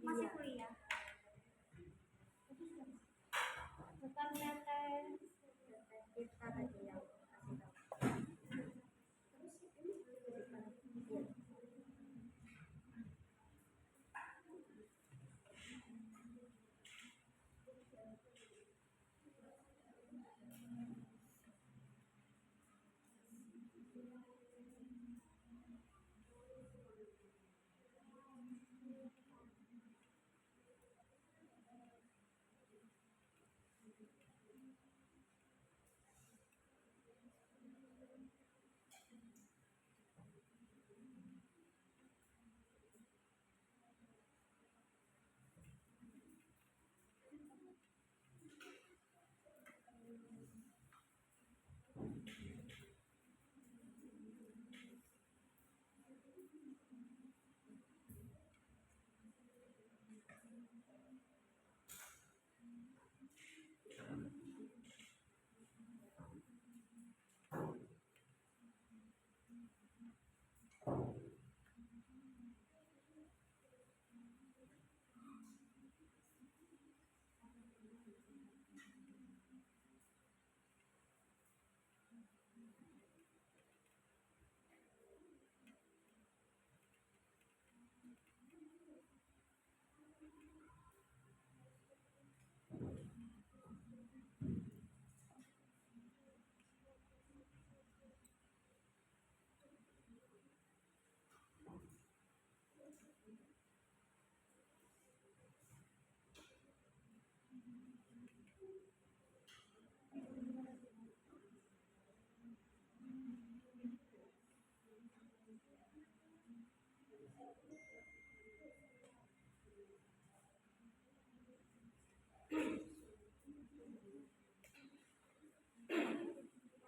Masih kuliah. Bukan kita tadi yang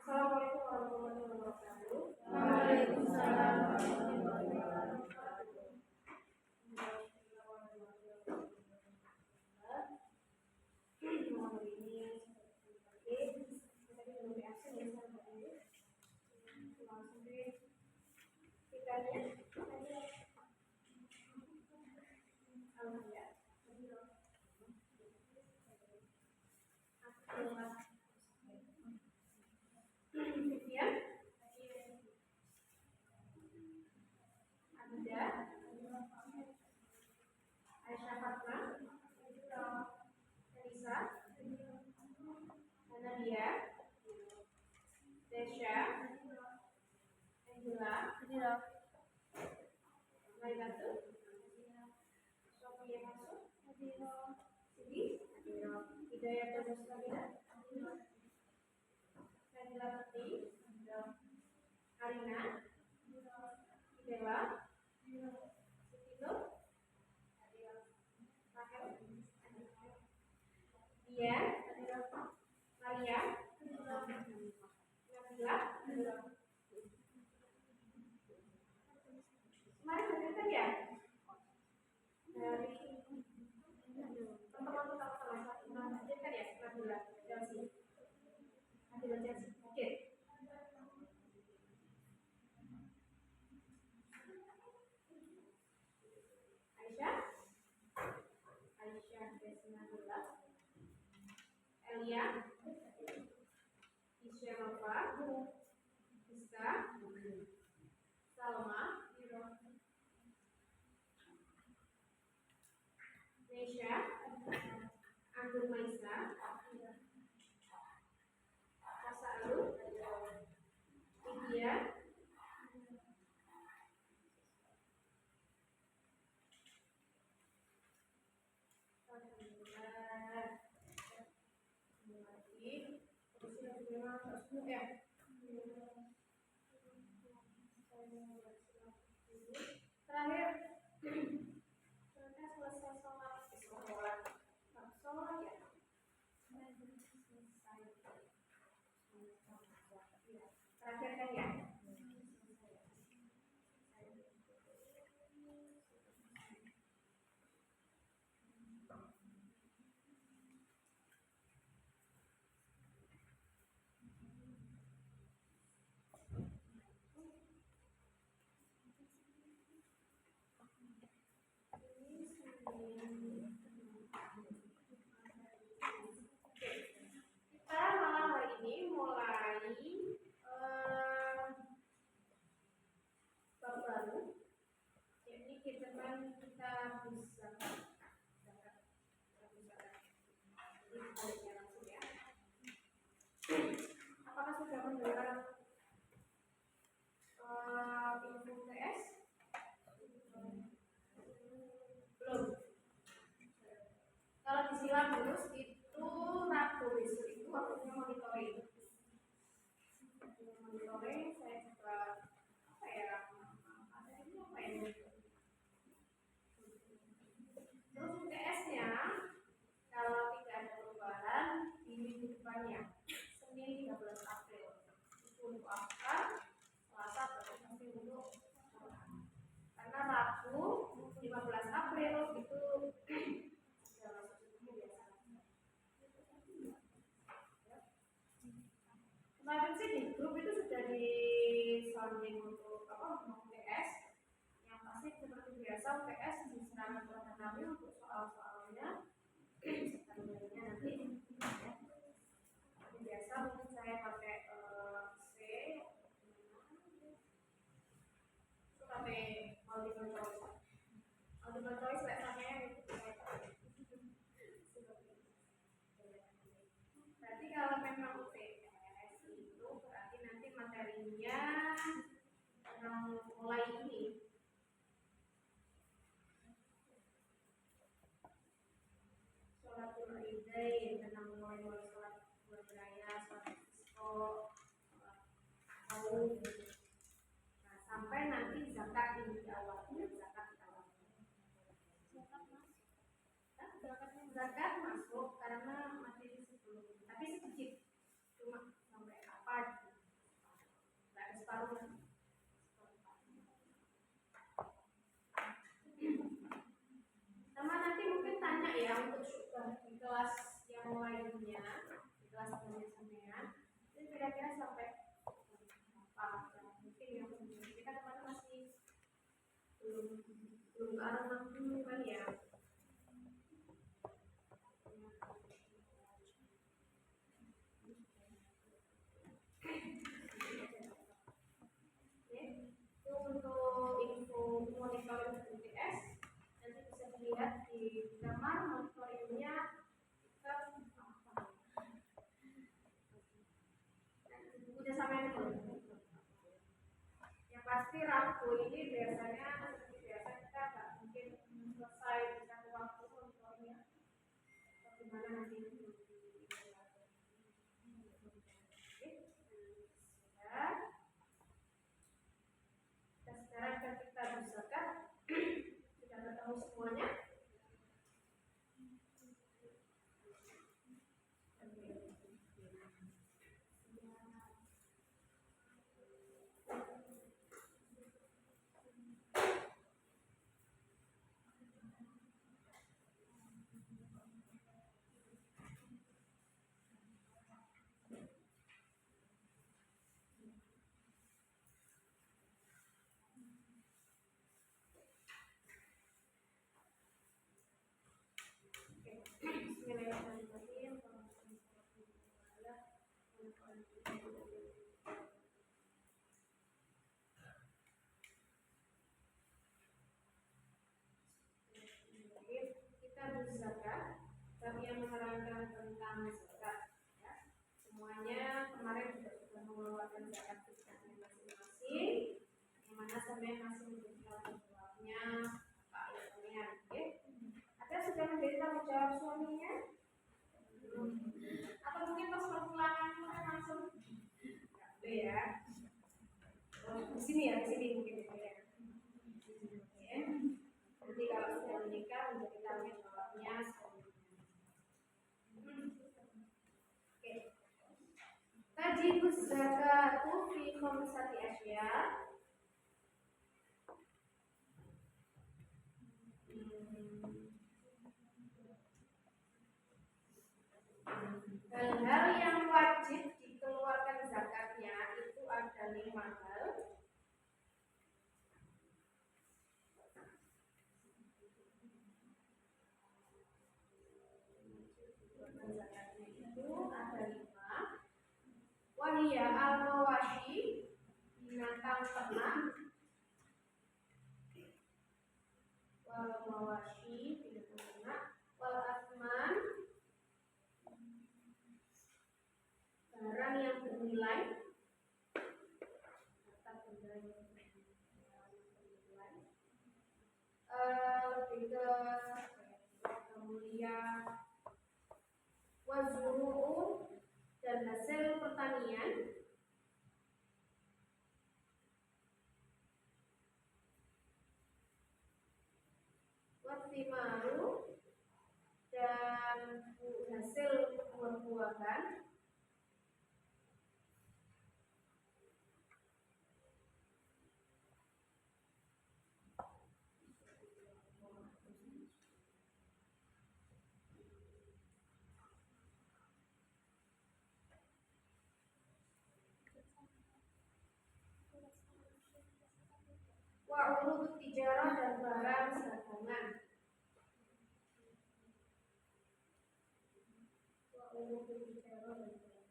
Assalamualaikum warahmatullahi wabarakatuh. Waalaikumsalam warahmatullahi wabarakatuh. Hari ini kita belum reaksi ya sama ini. Langsung deh kitanya. Kemudian ada Aisyah Fatma, Elisa, Nadia, Desya, Angela, Mailatu, Sofia masuk, Sidi, Hidayat dan Mustamina, Nabila Peti, Arina, Bella, Sutino, Rahel, Dia, Maria, Nabila, kemarin hadirkan ya? Dari teman-teman sama-sama hadirkan ya? Nabila, Chelsea, Nabila Chelsea, oke. Aisyah Desnabila, Elia, Isya Nova, Iska, Salma, Nesha, Anggur Maisa, Kasalu, Lydia, terakhir kita selesai monitoring, saya juga apa ya, ada ini apa ya? Terus UTS-nya kalau tidak ada perubahan di minggu depannya, Senin 13 April itu untuk after, Selasa berarti untuk karena Rabu 15 April itu sudah masuk subuh biasa. Kemarin sih di grup itu sudah di sounding untuk UTS. Yang pasti seperti biasa UTS diserahkan kepada kami untuk soal-soalnya. Sebenarnya nanti ya. Biasa mungkin saya pakai C itu pakai multiple choice. Multiple choice levelnya itu berarti kalau memang UTS itu berarti nanti materinya mulai ini sholatul idain, tentang mulai sholat bergaya, sholat istisqa, nah, sampai nanti zakat ini di awal, zakat di awal. Zakat masuk karena materi sebelum, tapi sedikit, cuma sampai apa? Nggak ada separuh. Sama nanti mungkin tanya ya untuk di kelas yang lainnya, di kelas sampean, itu kira-kira sampai apa? Mungkin yang kita kemarin masih belum ke arah 60 kan ya. Itu untuk info monitoring UTS nanti bisa dilihat di kamar monitoringnya kita udah sampai belum? Yang pasti Rabu ini biasanya seperti biasa kita nggak mungkin selesai di satu waktu monitoringnya. Bagaimana nanti? Sekarang kita usahakan sudah ketemu semuanya. Bismillahirrahmanirrahim. Kita berzakat, kami yang menerangkan tentang zakat. Ya. Semuanya kemarin sudah mengeluarkan zakat fitrahnya masing-masing. Yang mana sampai masih menjadi jawabnya Pak Ilmiah. Ada sudah menjadi tanggung jawab suaminya? Atau mungkin pas perpulangan langsung? Nggak ya. Di sini ya, di sini mungkin ya. Nanti kalau sudah menikah menjadi tanggung jawabnya suaminya. Oke. Tajibuz zakatu fi khamsati asya. Hal-hal yang wajib dikeluarkan zakatnya itu ada 5 hal. Zakatnya itu ada 5. Wahia al-mawashi, binatang ternak. Wal mawashi, binatang ternak. Wal asman, barang yang bernilai. Harta benda yang bernilai. Lebih ke mulia. Wazuru'u, dan hasil pertanian. timaru dan hasil buah-buahan. Wa urut tijarah dan barang dagangan. Wa urut tijarah dan barang.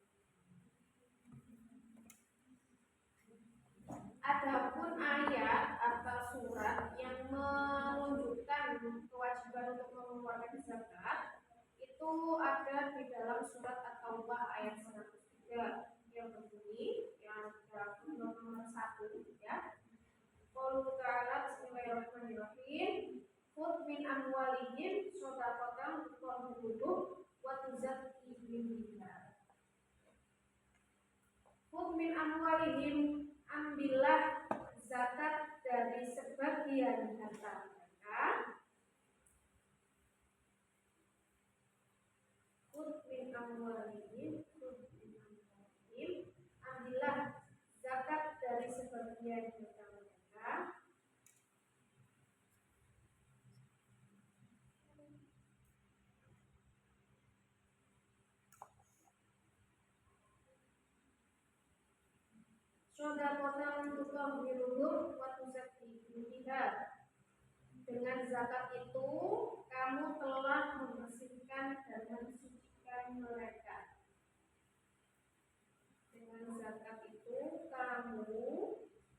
Adapun ayat atau surat yang menunjukkan kewajiban untuk mengeluarkan zakat itu ada di dalam surat At-Taubah ayat 103 yang berbunyi yang nomor 1 ya. Qaulu ta'ala bismillahirrahmanirrahim. Khudh min amwalihim shadaqatan tutahhiruhum wa tuzakkihim biha. Khudh min amwalihim, ambillah zakat dari sebagian harta mereka. Khudh min amwalihim, ambillah zakat dari sebagian harta mereka. Shadaqatan tutahhiruhum wa tuzakkihim biha. Dengan zakat itu kamu telah membersihkan dan mensucikan mereka. Dengan zakat itu kamu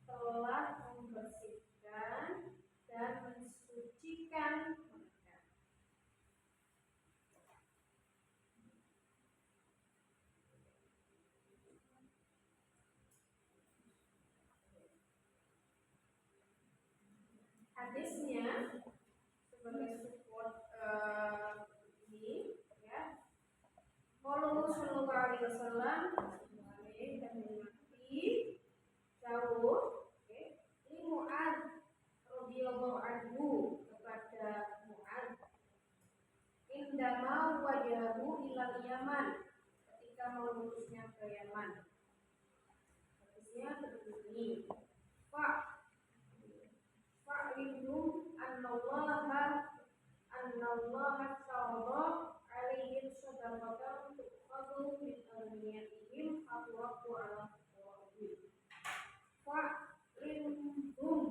telah membersihkan dan mensucikan mereka. Hadisnya sebagai support ini ya. Qaulullah sallallahu alaihi wasallam dan Nabi jauh li Mu'adz radhiyallahu anhu kepada Mu'adz indama wajahu ilal Yaman ketika mengutusnya ke Yaman. Hadisnya berbunyi fa'lindum annallaha ta'ala alaihim shadaqatan tuqadu min aghniyatihim fatwaqu ala fuqarihim. Fa'lindum,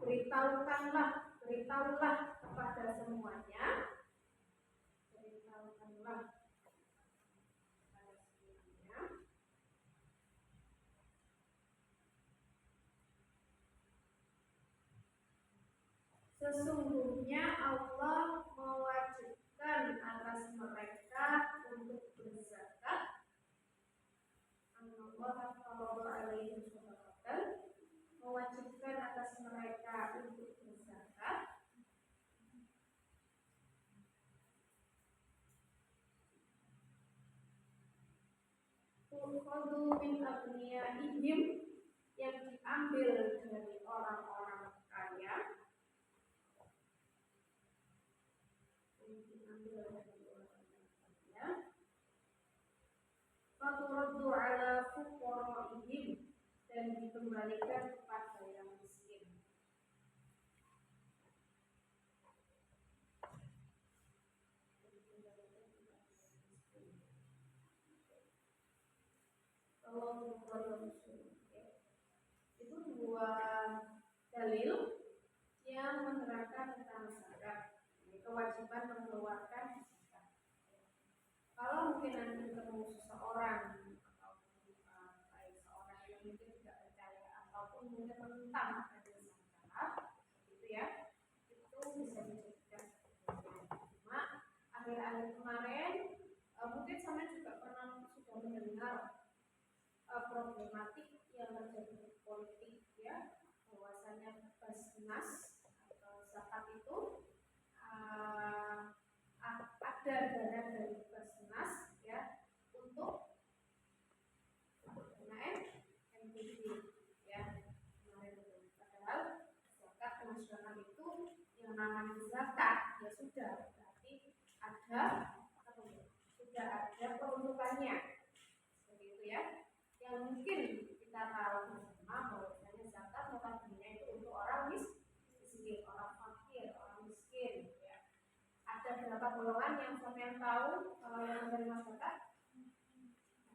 beritahulah kepada semuanya, sesungguhnya Allah mewajibkan atas mereka untuk berzakat. Allah alaihi wasallam mewajibkan atas mereka untuk berzakat. Tukhadu min aghniyahim, yang diambil dari orang-orang kaya. Faturaddu ala fuqaraihim, dan dikembalikan kepada yang miskin. Itu dua dalil yang menerangkan tentang zakat, kewajiban mengeluarkan zakat. Kalau mungkin nanti ketemu seseorang atau seorang yang mungkin tidak percaya ataupun mungkin menentang adanya zakat, gitu ya, itu bisa dijadikan cuma akhir-akhir kemarin mungkin sama juga pernah sudah mendengar problematik yang terjadi di politik ya, bahwasanya Basnas atau zakat itu ada dana dari Basnas ya untuk dana MPD ya kemarin. Padahal zakat nasional itu yang namanya zakat ya sudah berarti ada sudah ada peruntukannya seperti itu ya. Yang mungkin kita tahu bersama bahwasanya zakat notabene itu untuk orang miskin, orang fakir, orang miskin ya. Ada berapa golongan yang sampai tahu kalau yang menerima zakat?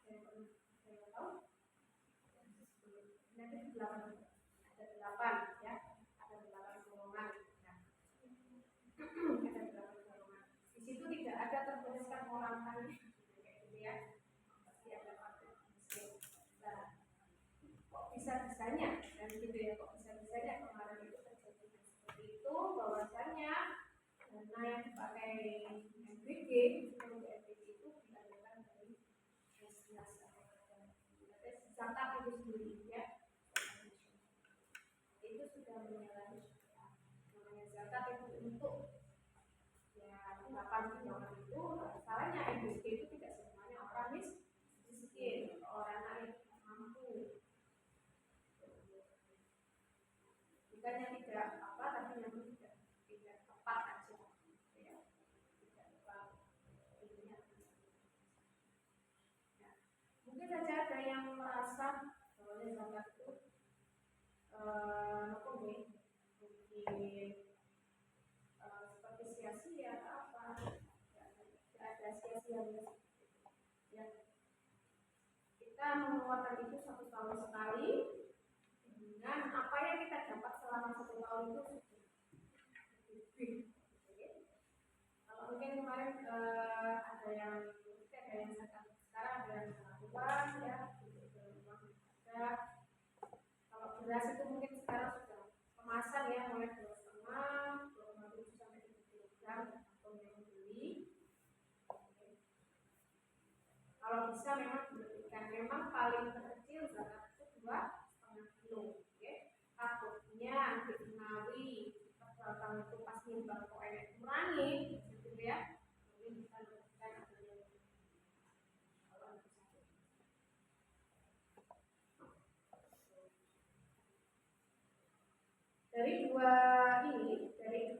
Ada yang tahu? Nanti 8 ada 8 ya, ada 8 golongan ya. Ada 8 golongan. Di situ tidak ada tertuliskan orang kaya kayak gitu ya. Pasti ada fakir miskin. Nah, kok bisa-bisanya dan gitu ya, kok bisa-bisanya kemarin itu terjadi seperti itu, bahwasanya dana yang dipakai MBG untuk MBG itu diadakan dari zakat itu sendiri ya. Itu sudah menyalahi syariat. Namanya zakat itu untuk ya pendapat orang itu, salahnya MBG itu tidak semuanya orang miskin, orang yang mampu. Bukannya tidak apa, tapi memang tidak tepat aja ya, tidak tepat intinya. Ya. Mungkin saja ada yang merasa bahwa zakat itu mungkin seperti sia-sia apa, tidak ada sia-sia ya. Kita mengeluarkan itu 1 tahun sekali dengan apa yang kita dapat selama 1 tahun itu. Kalau mungkin kemarin ada yang zakat, sekarang ada yang uang ya, ada. Kalau beras itu mungkin sekarang sudah kemasan ya, mulai 2,5, 2,7 sampai 3 kilogram atau yang beli. Kalau bisa memang diberikan, memang paling terkecil zakat itu 2,5 kilo. Takutnya dikenawi kalau itu pas nimbang kok enak kurangi gitu ya, mungkin bisa diberikan adanya dari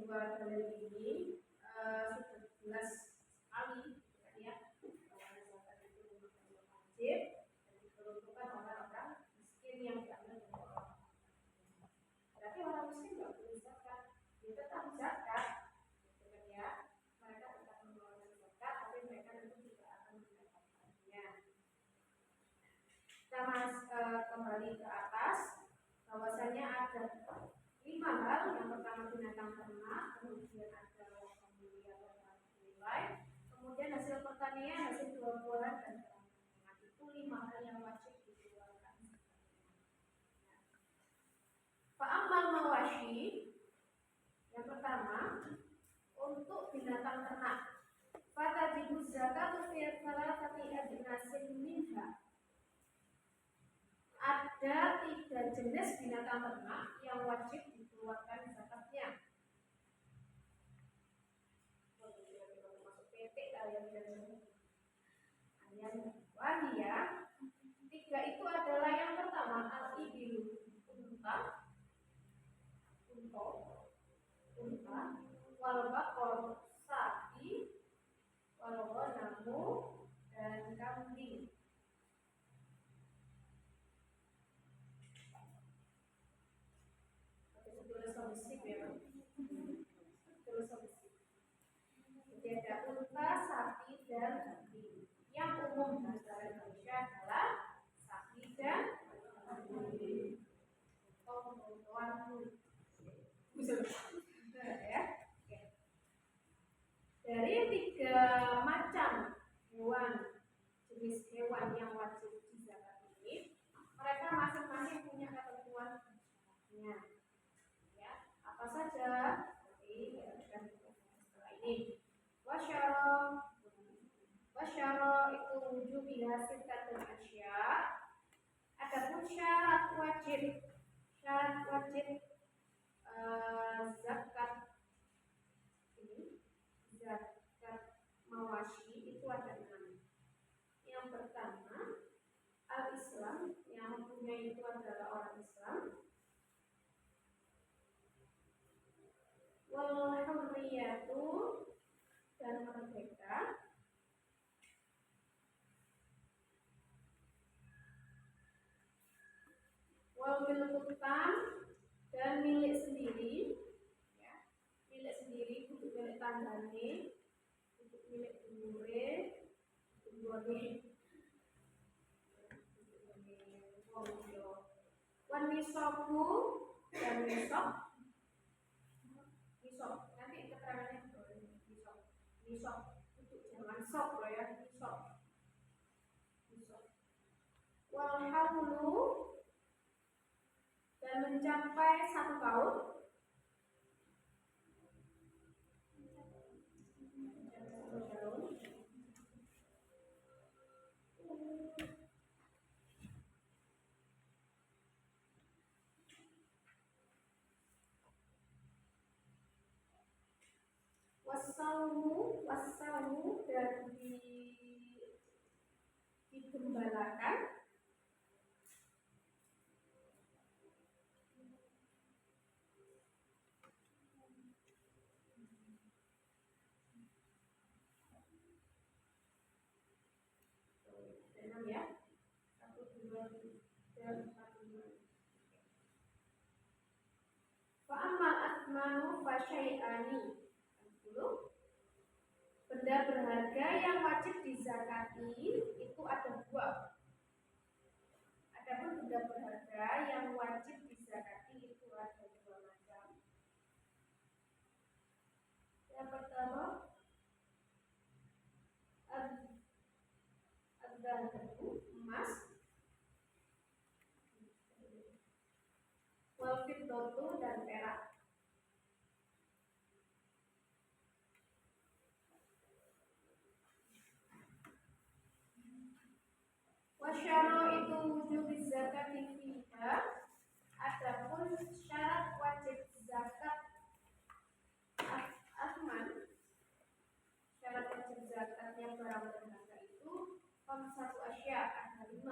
dua dalil ini sudah jelas sekali ya, zakat itu wajib dan diperuntukkan orang-orang miskin yang diambil dari orang. Berarti orang miskin nggak boleh zakat, dia tetap zakat, gitu ya. Mereka tetap mengeluarkan zakat, tapi mereka tentu tidak akan mendapatkannya. Kita kembali ke atas, bahwasanya ada 5 hal. Yang pertama binatang ternak, kemudian ada wakaf mulia dan nilai, kemudian hasil pertanian, hasil buah-buahan dan ternak. Itu 5 hal yang wajib dikeluarkan. Fa'amal mawashi, yang pertama untuk binatang ternak, fatajibu zakatu fi salasati ajnasin minha. Ada 3 jenis binatang ternak yang wajib dikeluarkan zakatnya. Masuk PT kalian wahia. 3 itu adalah yang pertama al-ibilu, unta, wal baqar, sapi, wal ghanamu, dan kambing. Jadi ada unta, sapi, dan kambing. Yang umum bahasa Indonesia adalah sapi dan kambing. Dari 3 macam hewan, jenis hewan yang wajib dizakat ini, mereka masing-masing punya ketentuan syaratnya. Ya, apa saja? Seperti yang setelah ini. Wasyara itu wujud hasil kata asya. Adapun syarat wajib zakat ini, zakat mawashi itu ada 6. Yang pertama al-Islam, yang mempunyai itu adalah orang Islam. Wal hurriyatu, milkutan dan milik sendiri, ya. Milik sendiri untuk milik tanggane, untuk milik dulure, wan misoku dan misok, nanti keterangannya misok untuk jangan sok loh ya, misok. Wal haulu dan mencapai 1 tahun. Wasaumu dan digembalakan. Enam ya, 1, 2, 3, 4, 5. Fa'amal asmanu fasyai'ani. 10. Benda berharga yang wajib dizakati itu ada 2. Adapun benda berharga yang wajib dizakati itu ada 2 macam. Yang pertama, emas, wal fiddatu dan perak. Wasyara itu wujud zakat fiha. Adapun syarat wajib zakat asman, syarat wajib zakatnya barang berharga itu 1 asya, ada 5.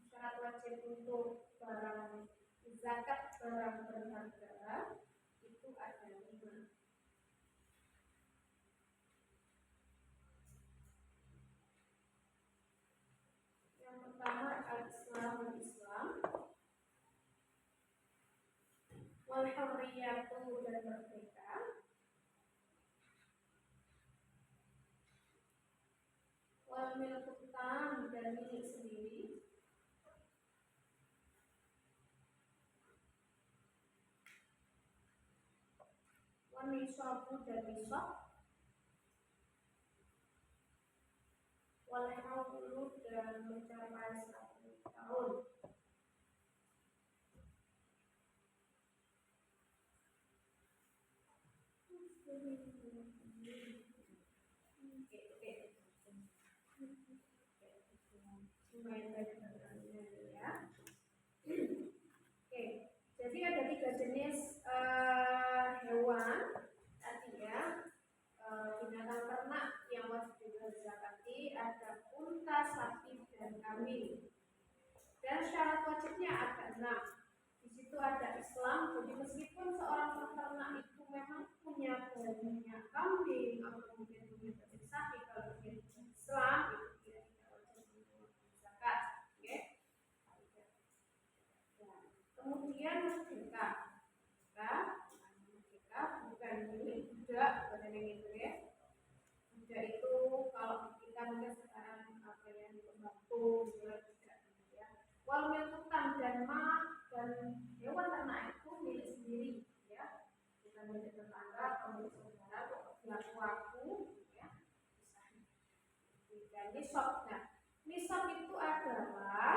Syarat wajib untuk barang zakat barang berharga itu ada 5. Yang pertama Islam, wal hurriyatu dan merdeka, wal milkutan dan milik sendiri, wal nisabu dan nisab, wal haulu dan mencapai 1 tahun. Jadi ada 3 jenis hewan tadi ya, binatang ternak yang wajib dizakati, ada unta, sapi, dan kambing. Dan syarat wajibnya ada 6. Di situ ada Islam. Jadi meskipun seorang peternak itu memang punya banyak kambing atau mungkin punya banyak sapi, kalau dia Islam itu dia tidak wajib mengeluarkan zakat. Oke? Kemudian merdeka bukan milik budak, bukan yang itu ya. Budak itu kalau kita mungkin sekarang apa ya, pembantu juga tidak ya. Wal milkutan dan hewan ternak itu milik sendiri ya, bukan milik tetangga atau milik saudara atau pelaku ya. Dan nisab, nisab itu adalah